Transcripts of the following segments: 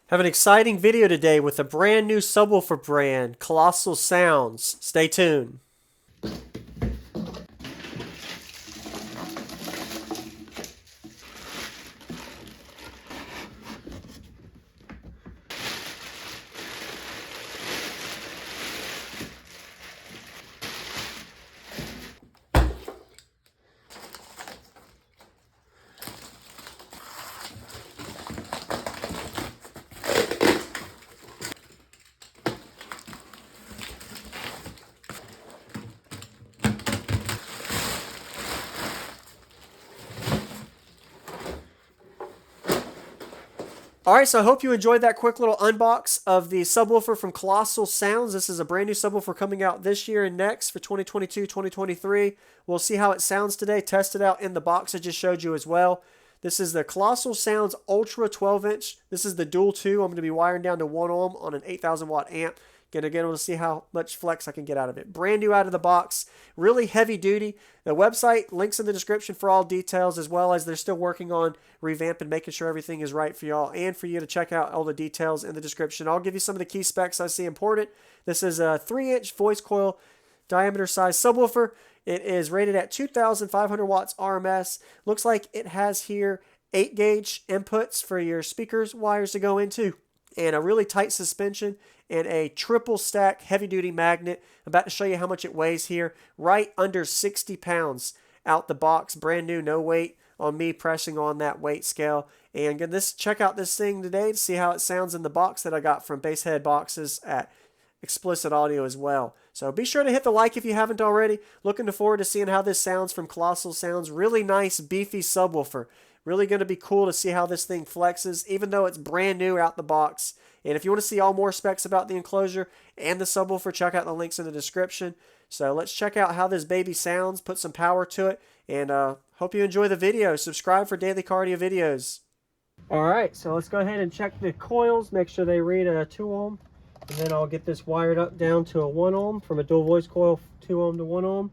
Have an exciting video today with a brand new subwoofer brand, Colossal Sounds. Stay tuned. Alright, so I hope you enjoyed that quick little unbox of the subwoofer from Colossal Sounds. This is a brand new subwoofer coming out this year and next for 2022-2023. We'll see how it sounds today, test it out in the box I just showed you as well. This is the Colossal Sounds Ultra 12-inch. This is the dual 2. I'm going to be wiring down to 1 ohm on an 8,000 watt amp. Again, we'll see how much flex I can get out of it. Brand new out of the box, really heavy duty. The website, links in the description for all details, as well as they're still working on revamping, making sure everything is right for y'all and for you to check out all the details in the description. I'll give you some of the key specs I see important. This is a 3-inch voice coil diameter size subwoofer. It is rated at 2,500 watts RMS. Looks like it has here 8-gauge inputs for your speakers wires to go into, and a really tight suspension, and a triple stack heavy duty magnet. I'm about to show you how much it weighs here. Right under 60 pounds out the box. Brand new, no weight on me pressing on that weight scale. And check out this thing today to see how it sounds in the box that I got from Basehead Boxes at Explicit Audio as well. So be sure to hit the like if you haven't already. Looking forward to seeing how this sounds from Colossal Sounds. Really nice, beefy subwoofer. Really going to be cool to see how this thing flexes, even though it's brand new out the box. And if you want to see all more specs about the enclosure and the subwoofer, check out the links in the description. So let's check out how this baby sounds, put some power to it, and hope you enjoy the video. Subscribe for daily cardio videos. Alright, so let's go ahead and check the coils, make sure they read a 2 ohm. And then I'll get this wired up down to a 1 ohm from a dual voice coil, 2 ohm to 1 ohm.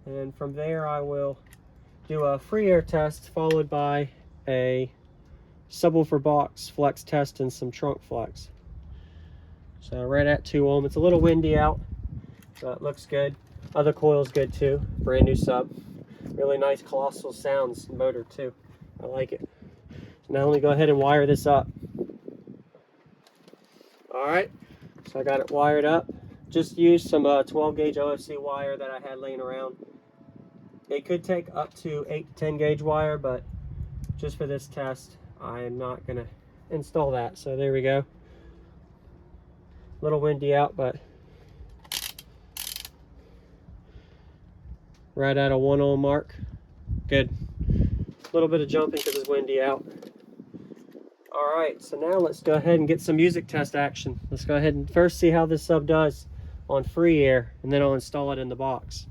And from there I will do a free air test followed by a subwoofer box flex test and some trunk flex. So right at 2 ohm. It's a little windy out, but it looks good. Other coil's good too. Brand new sub. Really nice Colossal Sounds motor too. I like it. So now let me go ahead and wire this up. Alright, so I got it wired up. Just used some 12 gauge OFC wire that I had laying around. It could take up to 8 to 10 gauge wire, but just for this test I am not going to install that. So there we go. A little windy out, but right at a 1 ohm mark. Good. A little bit of jumping because it's windy out. Alright, so now let's go ahead and get some music test action. Let's go ahead and first see how this sub does on free air, and then I'll install it in the box.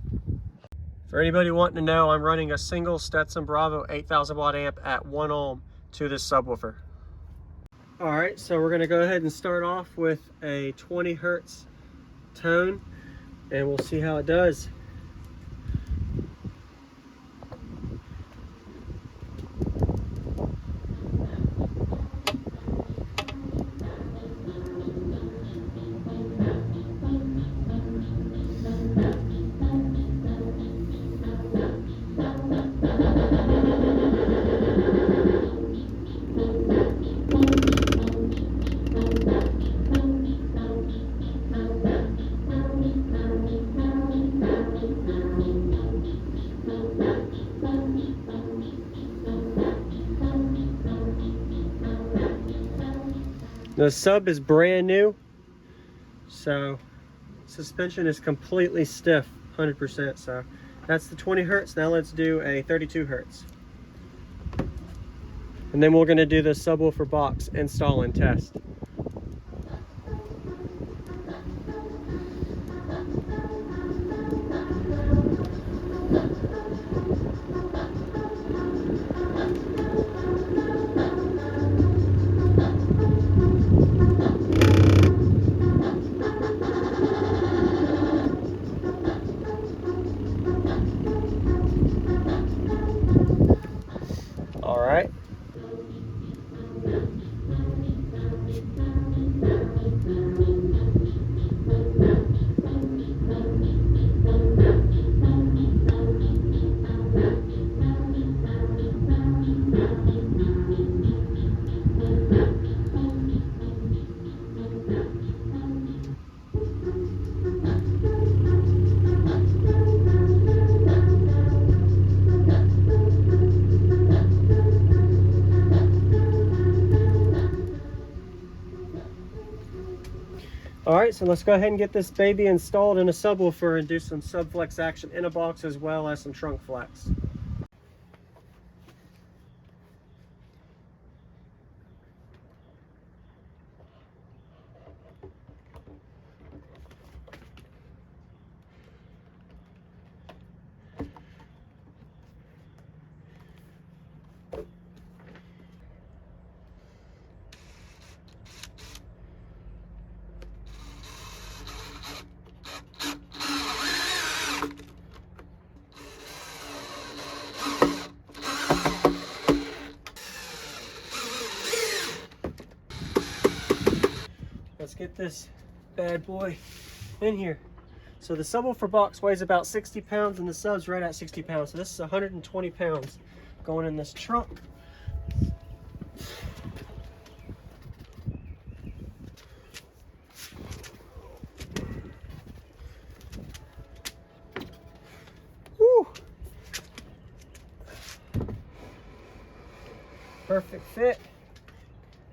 For anybody wanting to know, I'm running a single Stetson Bravo 8,000 watt amp at 1 ohm to this subwoofer. Alright, so we're going to go ahead and start off with a 20 hertz tone, and we'll see how it does. The sub is brand new, so suspension is completely stiff, 100%. So that's the 20 hertz. Now let's do a 32 hertz. And then we're going to do the subwoofer box install and test. All right. All right, so let's go ahead and get this baby installed in a subwoofer and do some subflex action in a box as well as some trunk flex. Let's get this bad boy in here. So the subwoofer box weighs about 60 pounds and the sub's right at 60 pounds. So this is 120 pounds going in this trunk. Woo! Perfect fit.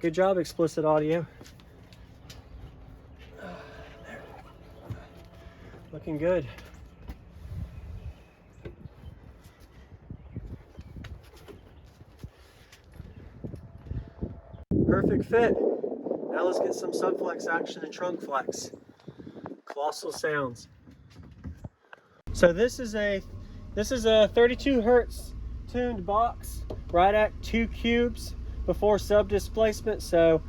Good job, Explicit Audio. Looking good. Perfect fit. Now let's get some subflex action and trunk flex. Colossal Sounds. So this is a 32 hertz tuned box, right at 2 cubes before sub displacement. So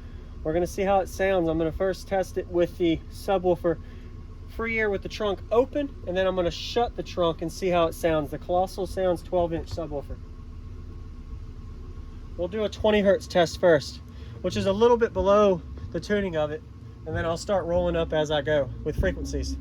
we're gonna see how it sounds. I'm gonna first test it with the subwoofer free air with the trunk open, and then I'm going to shut the trunk and see how it sounds. The Colossal Sounds 12-inch subwoofer. We'll do a 20 hertz test first, which is a little bit below the tuning of it, and then I'll start rolling up as I go with frequencies.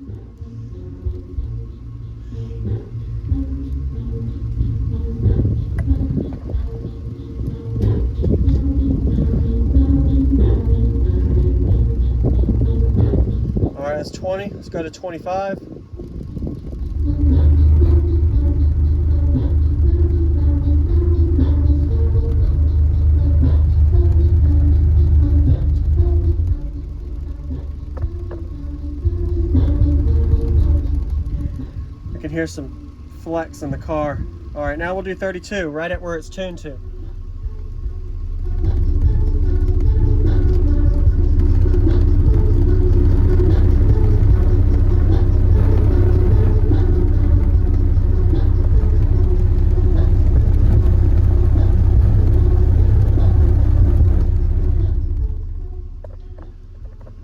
All right, that's 20. Let's go to 25. I can hear some flex in the car. All right, now we'll do 32, right at where it's tuned to.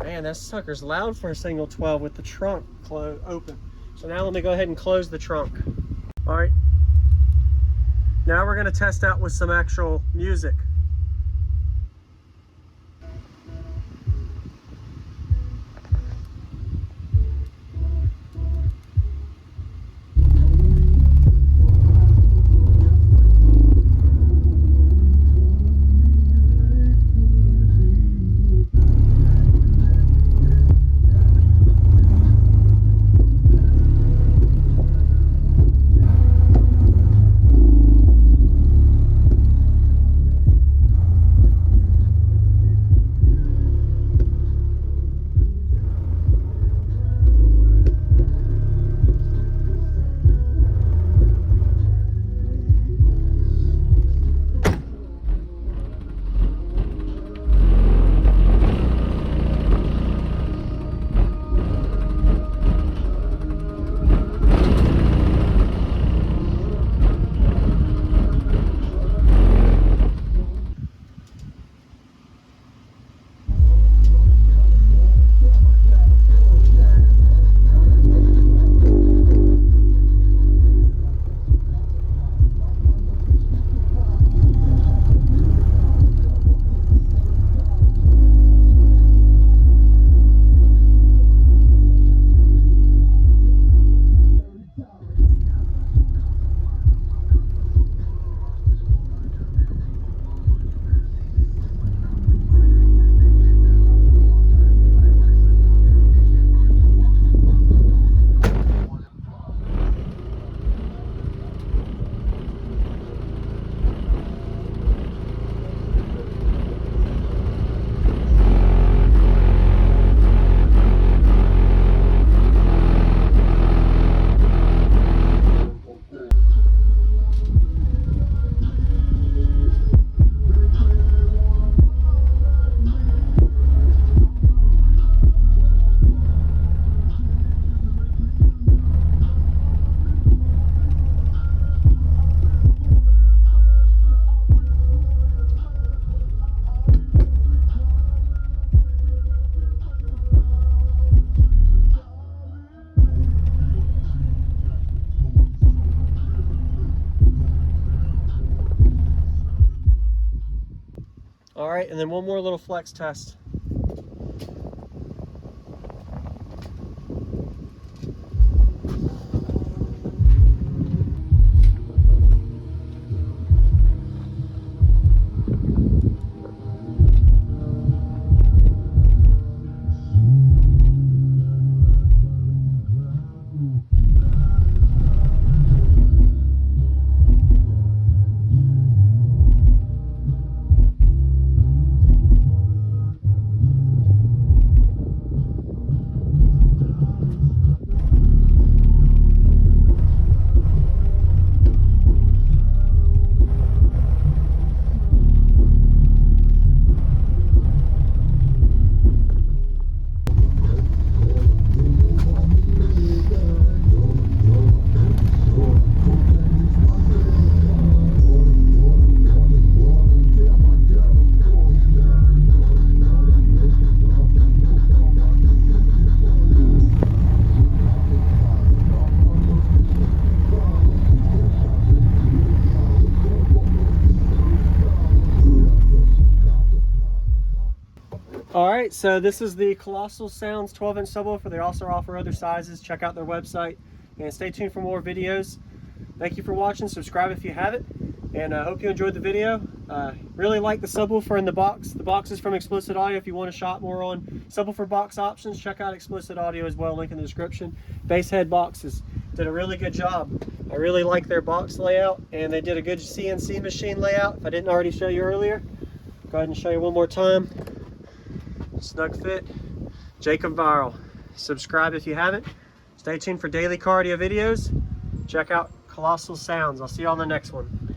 Man, that sucker's loud for a single 12 with the trunk open. So now let me go ahead and close the trunk. All right, now we're gonna test out with some actual music. right, and then one more little flex test. Alright, so this is the Colossal Sounds 12-inch subwoofer. They also offer other sizes. Check out their website and stay tuned for more videos. Thank you for watching. Subscribe if you haven't, and I hope you enjoyed the video. Really like the subwoofer in the box. The box is from Explicit Audio. If you want to shop more on subwoofer box options, check out Explicit Audio as well, link in the description. Basshead boxes did a really good job. I really like their box layout, and they did a good CNC machine layout. If I didn't already show you earlier, go ahead and show you one more time. Snug fit, JacobViral. Subscribe if you haven't. Stay tuned for daily cardio videos. Check out Colossal Sounds. I'll see you on the next one.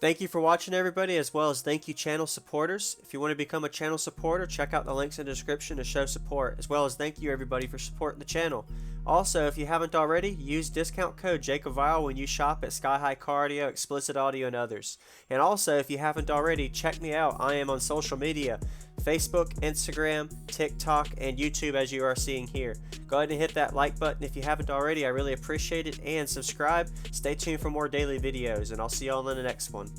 Thank you for watching, everybody, as well as thank you channel supporters. If you want to become a channel supporter, check out the links in the description to show support, as well as thank you everybody for supporting the channel. Also, if you haven't already, use discount code JacobViral when you shop at SkyHigh Cardio, Explicit Audio, and others. And also, if you haven't already, check me out. I am on social media, Facebook, Instagram, TikTok, and YouTube, as you are seeing here. Go ahead and hit that like button if you haven't already. I really appreciate it. And subscribe. Stay tuned for more daily videos, and I'll see you all in the next one.